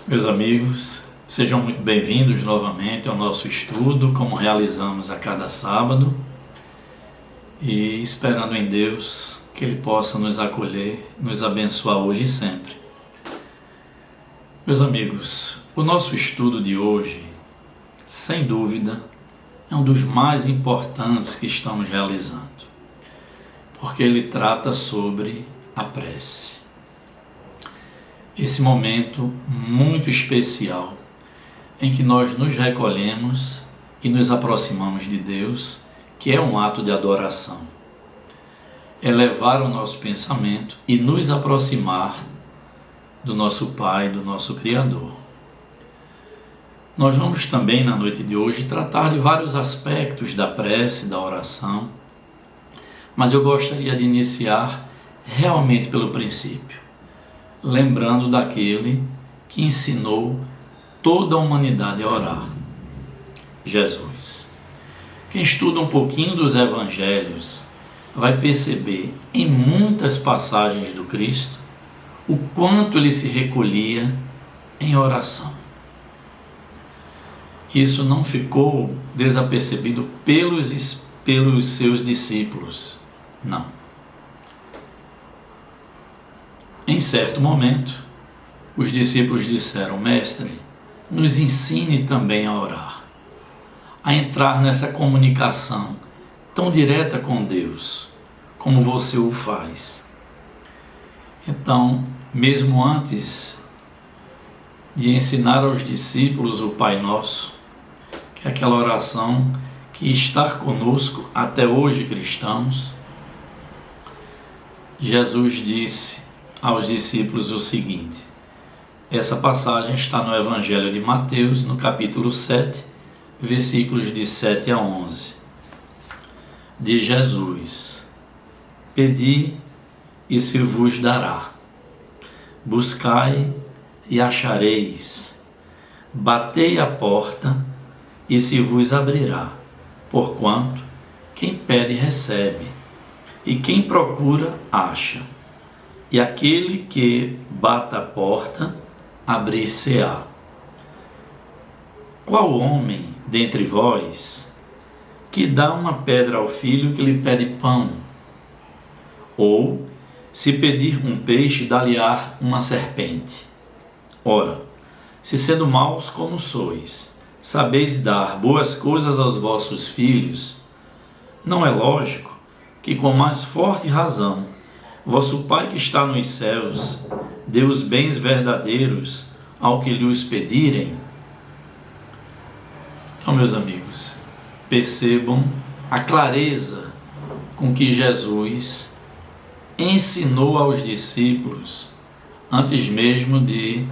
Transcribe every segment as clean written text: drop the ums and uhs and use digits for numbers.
Meus amigos, sejam muito bem-vindos novamente ao nosso estudo, como realizamos a cada sábado, e esperando em Deus que Ele possa nos acolher, nos abençoar hoje e sempre. Meus amigos, o nosso estudo de hoje, sem dúvida, é um dos mais importantes que estamos realizando, porque ele trata sobre a prece. Esse momento muito especial em que nós nos recolhemos e nos aproximamos de Deus, que é um ato de adoração. Elevar o nosso pensamento e nos aproximar do nosso Pai, do nosso Criador. Nós vamos também, na noite de hoje, tratar de vários aspectos da prece, da oração, mas eu gostaria de iniciar realmente pelo princípio, lembrando daquele que ensinou toda a humanidade a orar, Jesus. Quem estuda um pouquinho dos evangelhos vai perceber em muitas passagens do Cristo o quanto ele se recolhia em oração. Isso não ficou desapercebido pelos seus discípulos, não. Em certo momento, os discípulos disseram: Mestre, nos ensine também a orar, a entrar nessa comunicação tão direta com Deus, como você o faz. Então, mesmo antes de ensinar aos discípulos o Pai Nosso, que é aquela oração que está conosco até hoje, cristãos, Jesus disse aos discípulos o seguinte. Essa passagem está no Evangelho de Mateus, no capítulo 7, versículos de 7 a 11. Diz Jesus: Pedi e se vos dará, buscai e achareis, batei a porta e se vos abrirá, porquanto quem pede recebe, e quem procura acha, e aquele que bate a porta abrir-se-á. Qual homem dentre vós que dá uma pedra ao filho que lhe pede pão? Ou, se pedir um peixe, dá-lhe-á uma serpente? Ora, se sendo maus como sois, sabeis dar boas coisas aos vossos filhos, não é lógico que com mais forte razão vosso Pai que está nos céus dê os bens verdadeiros ao que lhes pedirem? Então, meus amigos, percebam a clareza com que Jesus ensinou aos discípulos antes mesmo de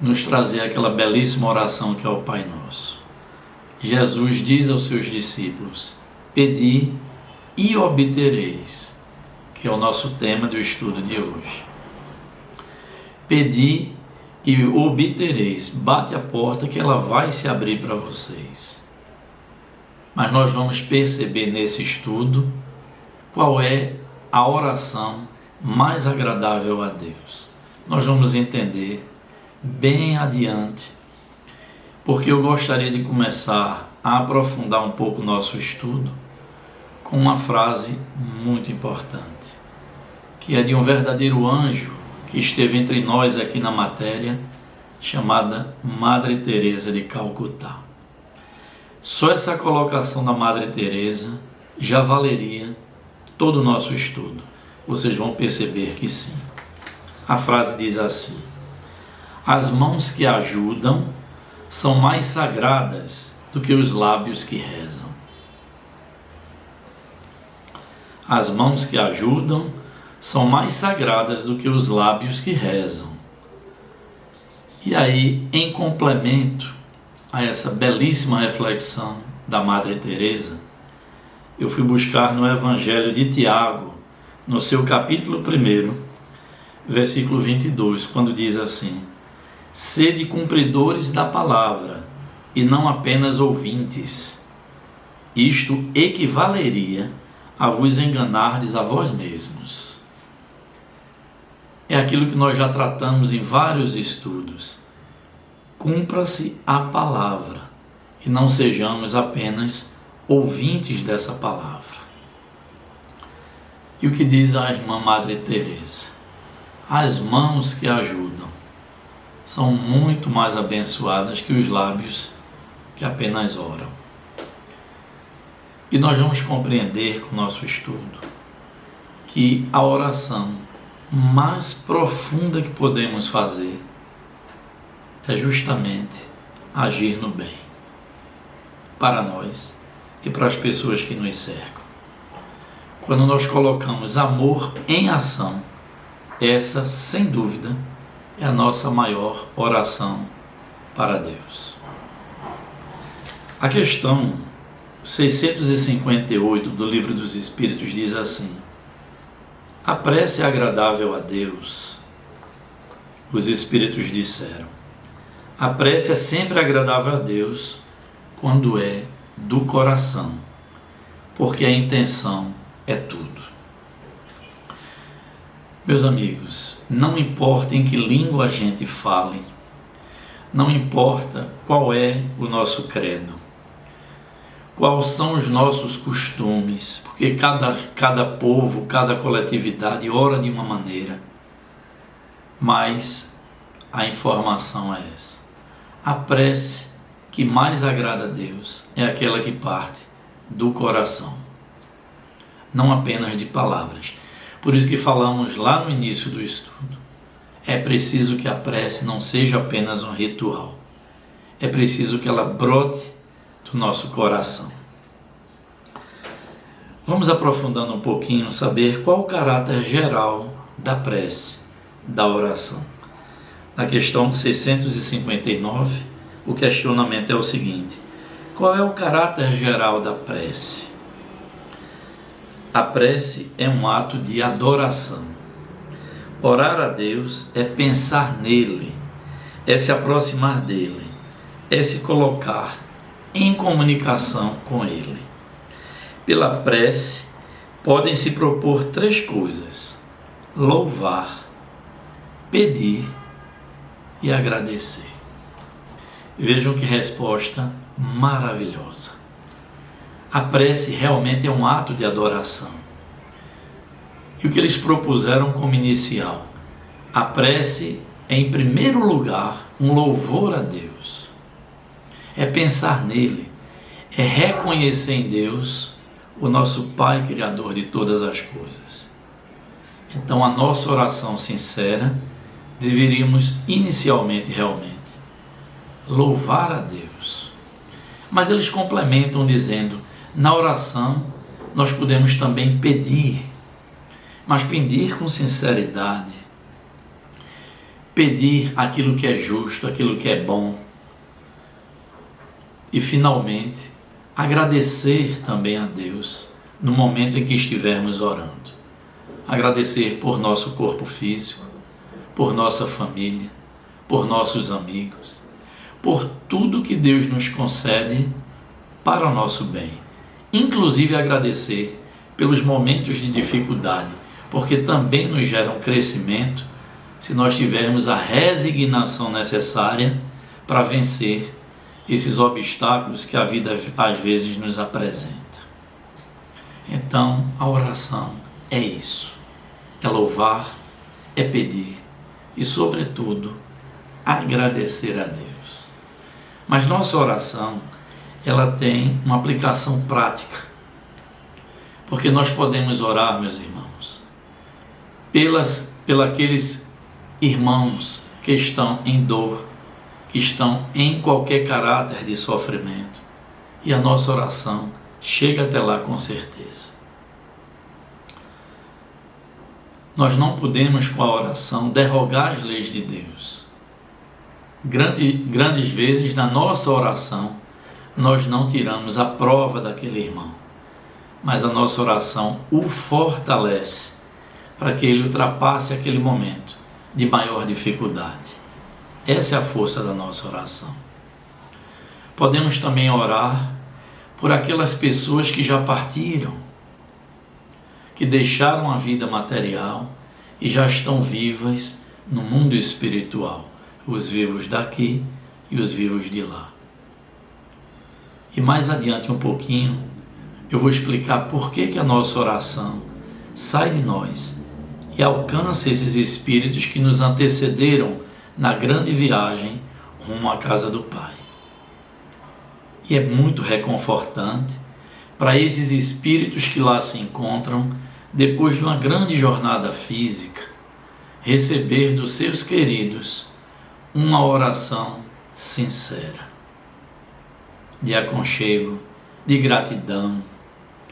nos trazer aquela belíssima oração que é o Pai Nosso. Jesus diz aos seus discípulos: Pedi e obtereis, que é o nosso tema do estudo de hoje. Pedi e obtereis, bate a porta que ela vai se abrir para vocês. Mas nós vamos perceber nesse estudo qual é a oração mais agradável a Deus. Nós vamos entender bem adiante, porque eu gostaria de começar a aprofundar um pouco o nosso estudo com uma frase muito importante, que é de um verdadeiro anjo que esteve entre nós aqui na matéria, chamada Madre Teresa de Calcutá. Só essa colocação da Madre Teresa já valeria todo o nosso estudo. Vocês vão perceber que sim. A frase diz assim: as mãos que ajudam são mais sagradas do que os lábios que rezam. As mãos que ajudam são mais sagradas do que os lábios que rezam. E aí, em complemento a essa belíssima reflexão da Madre Teresa, eu fui buscar no Evangelho de Tiago, no seu capítulo 1, versículo 22, quando diz assim: Sede cumpridores da palavra, e não apenas ouvintes. Isto equivaleria a vos enganardes a vós mesmos. É aquilo que nós já tratamos em vários estudos. cumpra-se a palavra e não sejamos apenas ouvintes dessa palavra. E o que diz a irmã Madre Teresa? As mãos que ajudam são muito mais abençoadas que os lábios que apenas oram. E nós vamos compreender com o nosso estudo que a oração mais profunda que podemos fazer é justamente agir no bem, para nós e para as pessoas que nos cercam. Quando nós colocamos amor em ação, essa, sem dúvida, é a nossa maior oração para Deus. A questão 658 do Livro dos Espíritos diz assim: a prece é agradável a Deus. Os Espíritos disseram: a prece é sempre agradável a Deus quando é do coração, porque a intenção é tudo. Meus amigos, não importa em que língua a gente fale, não importa qual é o nosso credo, quais são os nossos costumes, porque cada povo, cada coletividade ora de uma maneira, mas a informação é essa. A prece que mais agrada a Deus é aquela que parte do coração, não apenas de palavras. Por isso que falamos lá no início do estudo, é preciso que a prece não seja apenas um ritual, é preciso que ela brote do nosso coração. Vamos aprofundando um pouquinho, saber qual o caráter geral da prece, da oração. Na questão 659, o questionamento é o seguinte: qual é o caráter geral da prece? A prece é um ato de adoração. Orar a Deus é pensar nele, é se aproximar dele, é se colocar em comunicação com ele. Pela prece, podem se propor três coisas: louvar, pedir e agradecer. Vejam que resposta maravilhosa. A prece realmente é um ato de adoração. E o que eles propuseram como inicial? A prece é, em primeiro lugar, um louvor a Deus. É pensar nele, é reconhecer em Deus o nosso Pai Criador de todas as coisas. Então, a nossa oração sincera, deveríamos inicialmente realmente louvar a Deus. Mas eles complementam dizendo: na oração nós podemos também pedir, mas pedir com sinceridade, pedir aquilo que é justo, aquilo que é bom, e finalmente agradecer também a Deus no momento em que estivermos orando. Agradecer por nosso corpo físico, por nossa família, por nossos amigos, por tudo que Deus nos concede para o nosso bem. Inclusive agradecer pelos momentos de dificuldade, porque também nos geram crescimento se nós tivermos a resignação necessária para vencer esses obstáculos que a vida às vezes nos apresenta. Então, a oração é isso: é louvar, é pedir e, sobretudo, agradecer a Deus. Mas nossa oração, ela tem uma aplicação prática, porque nós podemos orar, meus irmãos, pelos irmãos que estão em dor, que estão em qualquer caráter de sofrimento, e a nossa oração chega até lá com certeza. Nós não podemos, com a oração, derrogar as leis de Deus. Grandes vezes, na nossa oração, nós não tiramos a prova daquele irmão, mas a nossa oração o fortalece para que ele ultrapasse aquele momento de maior dificuldade. Essa é a força da nossa oração. Podemos também orar por aquelas pessoas que já partiram, que deixaram a vida material e já estão vivas no mundo espiritual, os vivos daqui e os vivos de lá. E mais adiante um pouquinho, eu vou explicar por que a nossa oração sai de nós e alcança esses espíritos que nos antecederam na grande viagem rumo à casa do Pai. E é muito reconfortante para esses espíritos que lá se encontram, depois de uma grande jornada física, receber dos seus queridos uma oração sincera, de aconchego, de gratidão,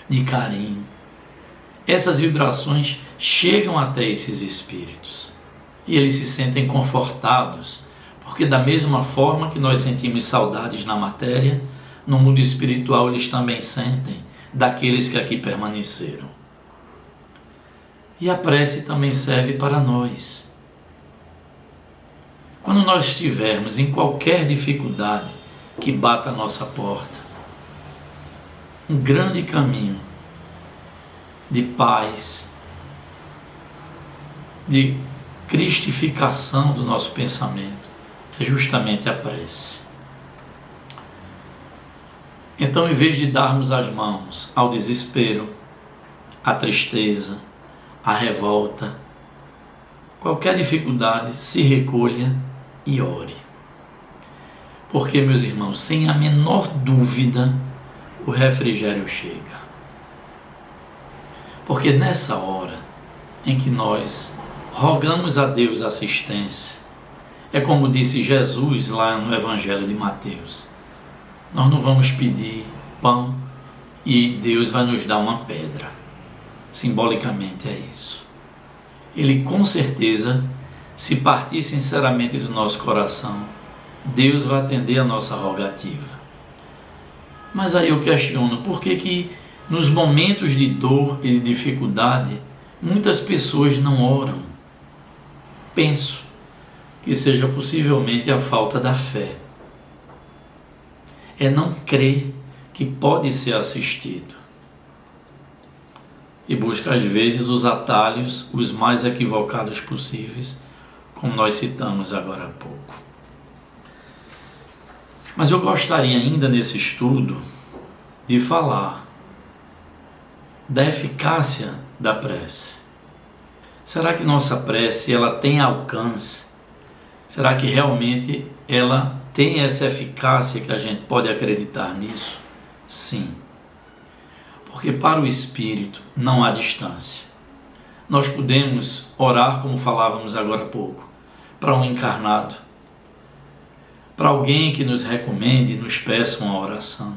de carinho. Essas vibrações chegam até esses espíritos e eles se sentem confortados, porque da mesma forma que nós sentimos saudades na matéria, no mundo espiritual eles também sentem daqueles que aqui permaneceram. E a prece também serve para nós. Quando nós estivermos em qualquer dificuldade que bata a nossa porta, um grande caminho de paz, de cristificação do nosso pensamento, é justamente a prece. Então, em vez de darmos as mãos ao desespero, à tristeza, à revolta, qualquer dificuldade, se recolha e ore. Porque, meus irmãos, sem a menor dúvida, o refrigério chega. Porque nessa hora em que nós rogamos a Deus assistência, é como disse Jesus lá no Evangelho de Mateus, nós não vamos pedir pão e Deus vai nos dar uma pedra. Simbolicamente é isso. Ele com certeza, se partir sinceramente do nosso coração, Deus vai atender a nossa rogativa. Mas aí eu questiono, por que nos momentos de dor e de dificuldade, muitas pessoas não oram? Penso que seja possivelmente a falta da fé. É não crer que pode ser assistido. E busca às vezes os atalhos, os mais equivocados possíveis, como nós citamos agora há pouco. Mas eu gostaria ainda nesse estudo de falar da eficácia da prece. Será que nossa prece ela tem alcance? Será que realmente ela tem essa eficácia que a gente pode acreditar nisso? Sim. Porque para o espírito não há distância. Nós podemos orar, como falávamos agora há pouco, para um encarnado, para alguém que nos recomende e nos peça uma oração,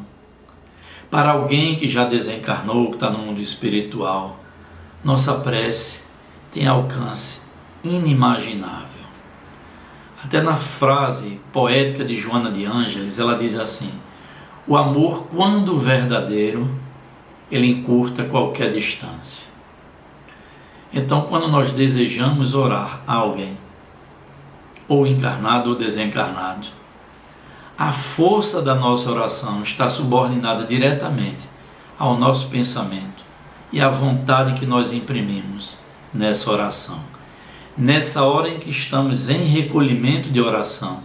para alguém que já desencarnou, que está no mundo espiritual. Nossa prece tem alcance inimaginável. Até na frase poética de Joana de Ângeles, ela diz assim: o amor, quando verdadeiro, ele encurta qualquer distância. Então, quando nós desejamos orar a alguém, ou encarnado ou desencarnado, a força da nossa oração está subordinada diretamente ao nosso pensamento e à vontade que nós imprimimos nessa oração. Nessa hora em que estamos em recolhimento de oração,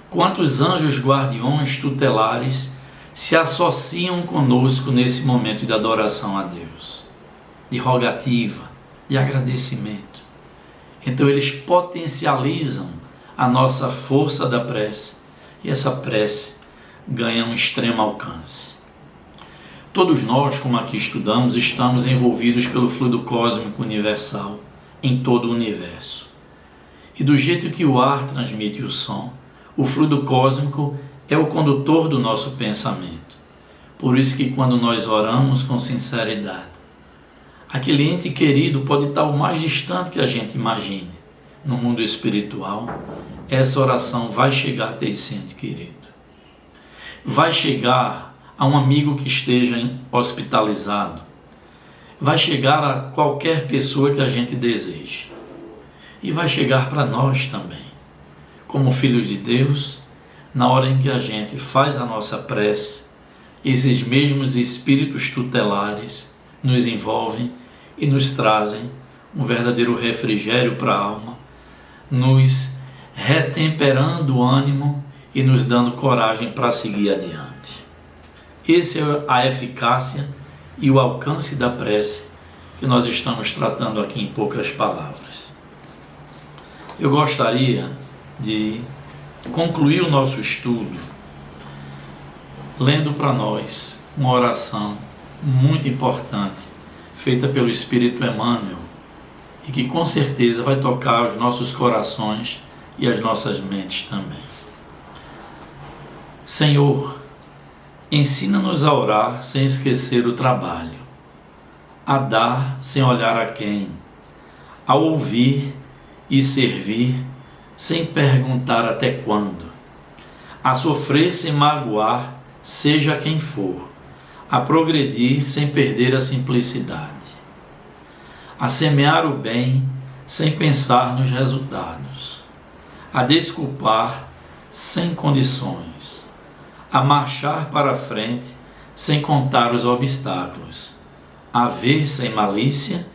quantos anjos guardiões tutelares se associam conosco nesse momento de adoração a Deus, de rogativa, de agradecimento. Então eles potencializam a nossa força da prece e essa prece ganha um extremo alcance. Todos nós, como aqui estudamos, estamos envolvidos pelo fluido cósmico universal em todo o universo. E do jeito que o ar transmite o som, o fluido cósmico é o condutor do nosso pensamento. Por isso que quando nós oramos com sinceridade, aquele ente querido pode estar o mais distante que a gente imagine. No mundo espiritual, essa oração vai chegar até esse ente querido. Vai chegar a um amigo que esteja hospitalizado. Vai chegar a qualquer pessoa que a gente deseje. E vai chegar para nós também. Como filhos de Deus, na hora em que a gente faz a nossa prece, esses mesmos espíritos tutelares nos envolvem e nos trazem um verdadeiro refrigério para a alma, nos retemperando o ânimo e nos dando coragem para seguir adiante. Essa é a eficácia e o alcance da prece que nós estamos tratando aqui em poucas palavras. Eu gostaria de concluir o nosso estudo lendo para nós uma oração muito importante feita pelo Espírito Emmanuel e que com certeza vai tocar os nossos corações e as nossas mentes também. Senhor, ensina-nos a orar sem esquecer o trabalho, a dar sem olhar a quem, a ouvir e servir sem perguntar até quando, a sofrer sem magoar, seja quem for, a progredir sem perder a simplicidade, a semear o bem sem pensar nos resultados, a desculpar sem condições, a marchar para frente sem contar os obstáculos, a ver sem malícia,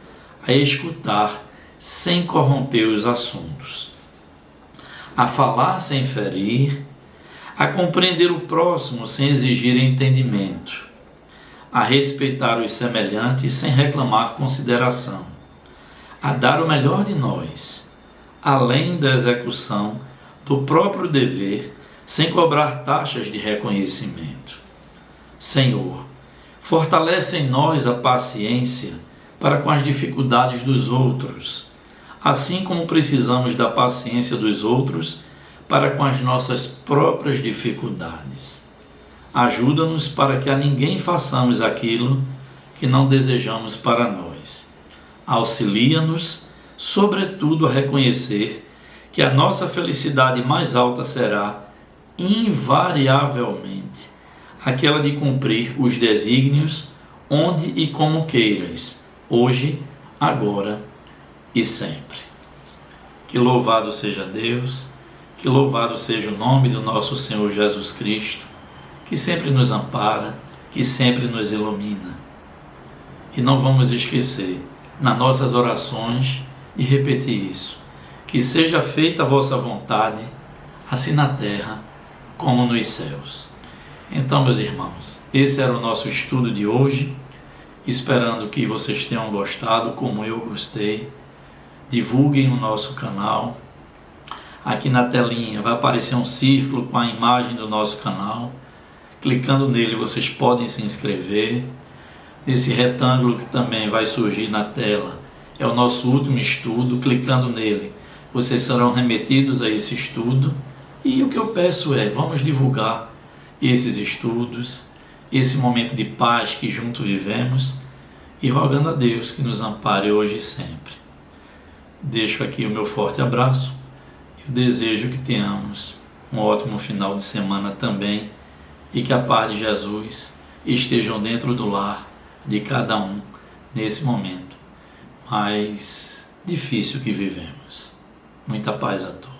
a escutar sem corromper os assuntos, a falar sem ferir, a compreender o próximo sem exigir entendimento, a respeitar os semelhantes sem reclamar consideração, a dar o melhor de nós, além da execução do próprio dever, sem cobrar taxas de reconhecimento. Senhor, fortalece em nós a paciência para com as dificuldades dos outros, assim como precisamos da paciência dos outros para com as nossas próprias dificuldades. Ajuda-nos para que a ninguém façamos aquilo que não desejamos para nós. Auxilia-nos, sobretudo, a reconhecer que a nossa felicidade mais alta será, invariavelmente, aquela de cumprir os desígnios onde e como queiras, hoje, agora e sempre. Que louvado seja Deus, que louvado seja o nome do nosso Senhor Jesus Cristo, que sempre nos ampara, que sempre nos ilumina. E não vamos esquecer, nas nossas orações, de repetir isso. Que seja feita a vossa vontade, assim na terra como nos céus. Então, meus irmãos, esse era o nosso estudo de hoje, esperando que vocês tenham gostado, como eu gostei. Divulguem o nosso canal. Aqui na telinha vai aparecer um círculo com a imagem do nosso canal. Clicando nele, vocês podem se inscrever. Esse retângulo que também vai surgir na tela é o nosso último estudo. Clicando nele, vocês serão remetidos a esse estudo. E o que eu peço é, vamos divulgar esses estudos, esse momento de paz que junto vivemos, e rogando a Deus que nos ampare hoje e sempre. Deixo aqui o meu forte abraço e desejo que tenhamos um ótimo final de semana também e que a paz de Jesus estejam dentro do lar de cada um nesse momento mais difícil que vivemos. Muita paz a todos.